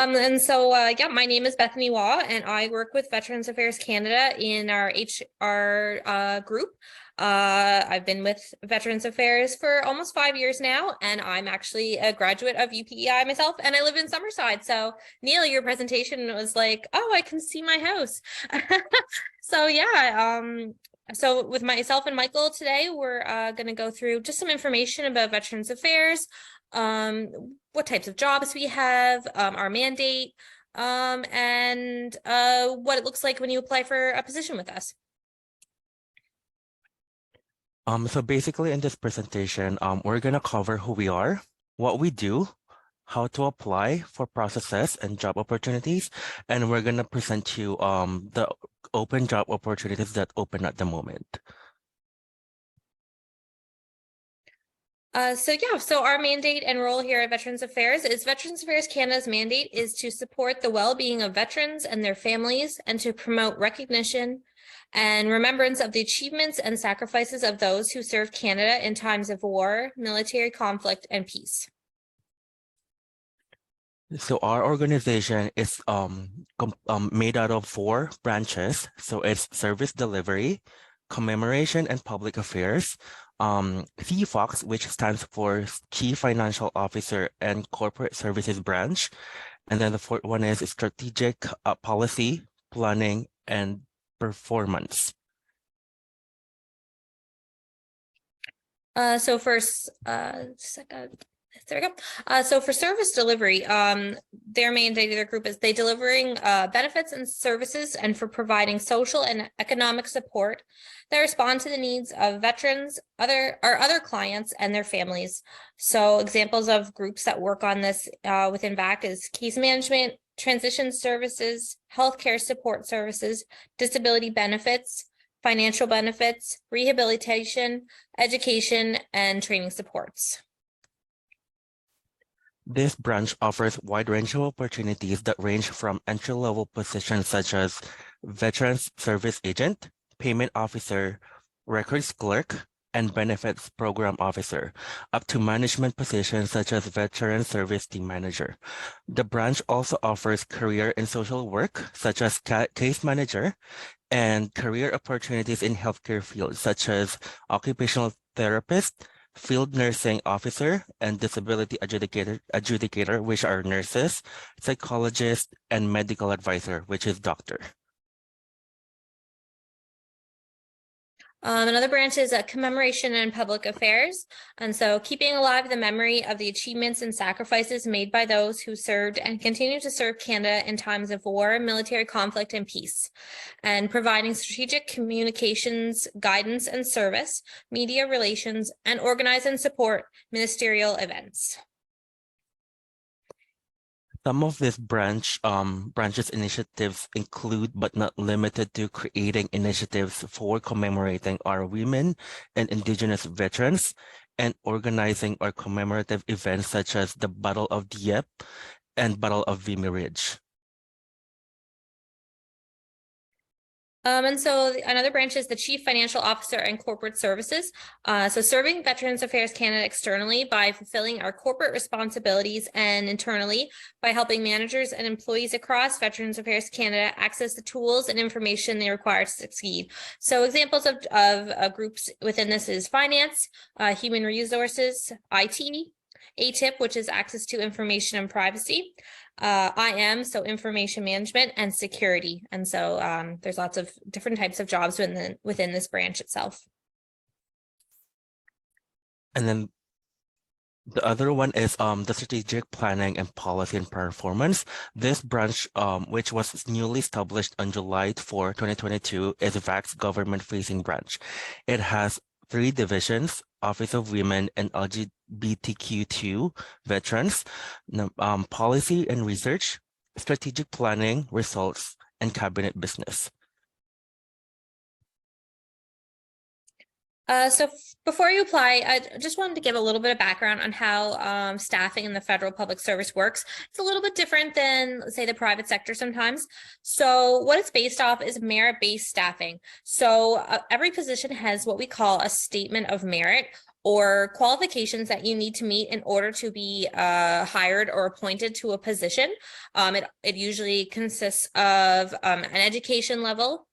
Yeah, my name is Bethany Waugh, and I work with Veterans Affairs Canada in our HR group. I've been with Veterans Affairs for almost 5 years now, and I'm actually a graduate of UPEI myself, and I live in Summerside. So, Neil, your presentation was like, oh, I can see my house. So yeah, so with myself and Michael today, we're going to go through just some information about Veterans Affairs, what types of jobs we have, our mandate, and what it looks like when you apply for a position with us. So basically in this presentation, we're gonna cover who we are, what we do, how to apply for processes and job opportunities, and we're gonna present you the open job opportunities that open at the moment. So our mandate and role here at Veterans Affairs is Veterans Affairs Canada's mandate is to support the well-being of veterans and their families and to promote recognition and remembrance of the achievements and sacrifices of those who served Canada in times of war, military conflict, and peace. So our organization is made out of 4 branches. So it's service delivery, commemoration and public affairs, CFOX, which stands for Chief Financial Officer and Corporate Services Branch. And then the 4th one is strategic policy, planning, and performance. So first, there we go. So for service delivery, their mandate of their group is they delivering benefits and services and for providing social and economic support that respond to the needs of veterans, other clients, and their families. So examples of groups that work on this within VAC is case management, transition services, healthcare support services, disability benefits, financial benefits, rehabilitation, education, and training supports. This branch offers wide range of opportunities that range from entry-level positions such as Veterans Service Agent, Payment Officer, Records Clerk, and Benefits Program Officer, up to management positions such as Veteran Service Team Manager. The branch also offers career in social work, such as Case Manager, and career opportunities in healthcare fields, such as Occupational Therapist, Field Nursing Officer, and Disability Adjudicator, which are nurses, psychologists, and medical advisor, which is doctor. Another branch is commemoration and public affairs. And so keeping alive the memory of the achievements and sacrifices made by those who served and continue to serve Canada in times of war, military conflict, and peace. And providing strategic communications, guidance and service, media relations, and organize and support ministerial events. Some of this branches initiatives include, but not limited to, creating initiatives for commemorating our women and Indigenous veterans and organizing our commemorative events such as the Battle of Dieppe and Battle of Vimy Ridge. And so another branch is the Chief Financial Officer and Corporate Services. So serving Veterans Affairs Canada externally by fulfilling our corporate responsibilities and internally by helping managers and employees across Veterans Affairs Canada access the tools and information they require to succeed. So examples of groups within this is finance, human resources, IT, ATIP, which is access to information and privacy, IM, so information management, and security. And so there's lots of different types of jobs within this branch itself. And then the other one is the strategic planning and policy and performance. This branch, which was newly established on July 4, 2022, is VAC's government-facing branch. It has 3 divisions: Office of Women and LGBTQ2 Veterans, Policy and Research, Strategic Planning, Results, and Cabinet Business. So before you apply, I just wanted to give a little bit of background on how staffing in the federal public service works. It's a little bit different than, say, the private sector sometimes. So what it's based off is merit-based staffing. So every position has what we call a statement of merit, or qualifications that you need to meet in order to be hired or appointed to a position. It usually consists of an education level,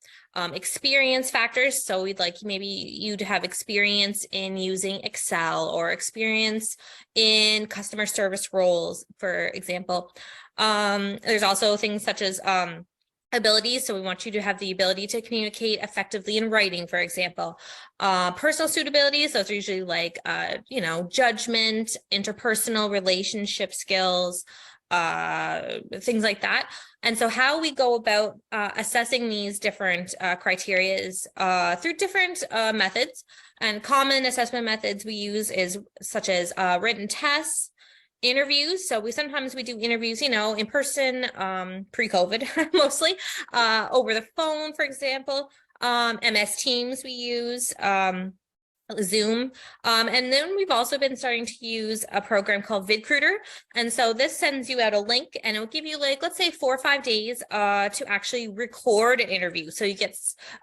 experience factors. So we'd like maybe you to have experience in using Excel or experience in customer service roles, for example. There's also things such as abilities. So we want you to have the ability to communicate effectively in writing, for example. Personal suitabilities, those are usually like, judgment, interpersonal relationship skills, things like that. And so how we go about assessing these different criteria is through different methods. And common assessment methods we use is such as written tests, interviews. So we sometimes do interviews, in person, pre-COVID mostly, over the phone, for example. MS Teams we use, Zoom. And then we've also been starting to use a program called VidCruiter. And so this sends you out a link and it'll give you like, let's say 4 or 5 days to actually record an interview. So you get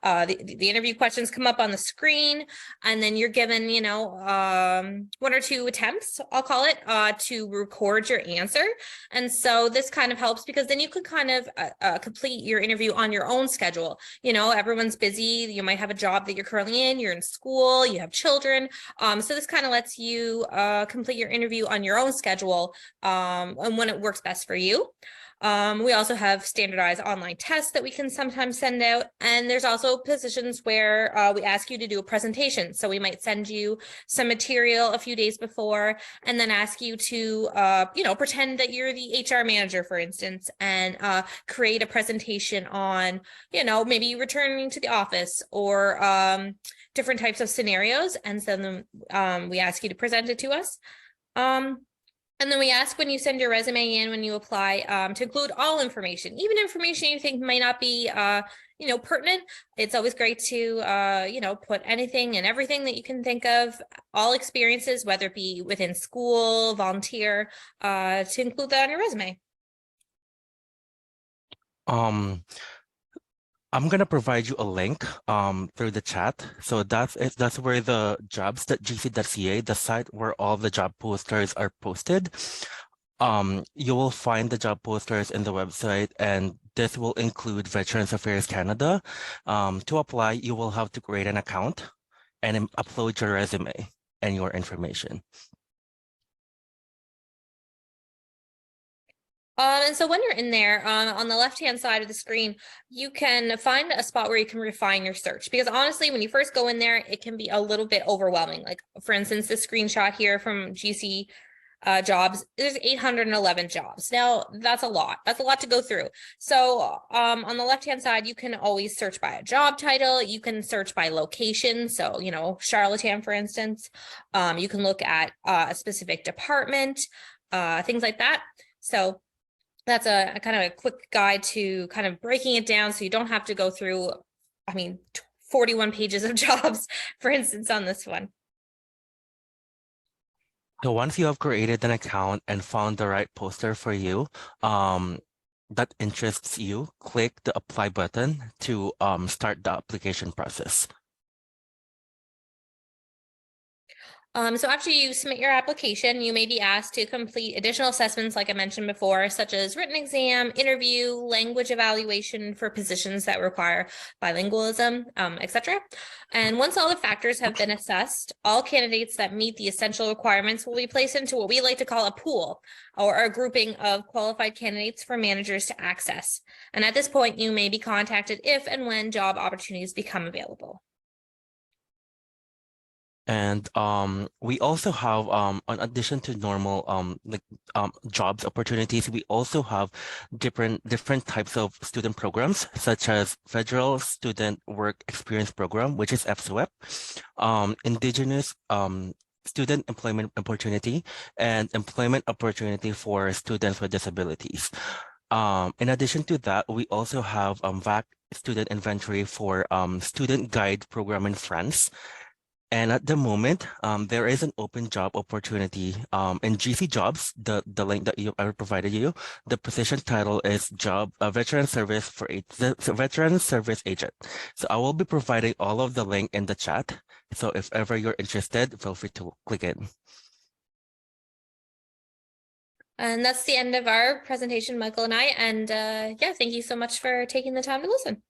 the interview questions come up on the screen, and then you're given, 1 or 2 attempts, I'll call it, to record your answer. And so this kind of helps because then you could kind of complete your interview on your own schedule. Everyone's busy. You might have a job that you're currently in, you're in school, you have children. So this kind of lets you complete your interview on your own schedule and when it works best for you. We also have standardized online tests that we can sometimes send out. And there's also positions where we ask you to do a presentation. So we might send you some material a few days before and then ask you to, pretend that you're the HR manager, for instance, and create a presentation on, maybe returning to the office or different types of scenarios. And so then we ask you to present it to us. And then we ask when you send your resume in, when you apply, to include all information, even information you think might not be, pertinent. It's always great to, put anything and everything that you can think of, all experiences, whether it be within school, volunteer, to include that on your resume. I'm gonna provide you a link through the chat. So that's where the jobs.gc.ca, the site where all the job posters are posted. You will find the job posters in the website, and this will include Veterans Affairs Canada. To apply, you will have to create an account and upload your resume and your information. And so when you're in there, on the left-hand side of the screen, you can find a spot where you can refine your search. Because honestly, when you first go in there, it can be a little bit overwhelming. Like, for instance, this screenshot here from GC jobs, there's 811 jobs. Now, that's a lot. That's a lot to go through. So on the left-hand side, you can always search by a job title. You can search by location. So, Charlottetown, for instance. You can look at a specific department, things like that. So that's a kind of a quick guide to kind of breaking it down so you don't have to go through, 41 pages of jobs, for instance, on this one. So once you have created an account and found the right poster for you, that interests you, click the apply button to start the application process. So after you submit your application, you may be asked to complete additional assessments, like I mentioned before, such as written exam, interview, language evaluation for positions that require bilingualism, etc. And once all the factors have been assessed, all candidates that meet the essential requirements will be placed into what we like to call a pool, or a grouping of qualified candidates for managers to access. And at this point, you may be contacted if and when job opportunities become available. And we also have, in addition to normal jobs opportunities, we also have different types of student programs, such as Federal Student Work Experience Program, which is FSWEP, Indigenous Student Employment Opportunity, and Employment Opportunity for Students with Disabilities. In addition to that, we also have VAC Student Inventory for Student Guide Program in France. And at the moment, there is an open job opportunity in GC Jobs, the link that I provided you. The position title is Veteran Service Agent. So I will be providing all of the link in the chat. So if ever you're interested, feel free to click it. And that's the end of our presentation, Michael and I. And yeah, thank you so much for taking the time to listen.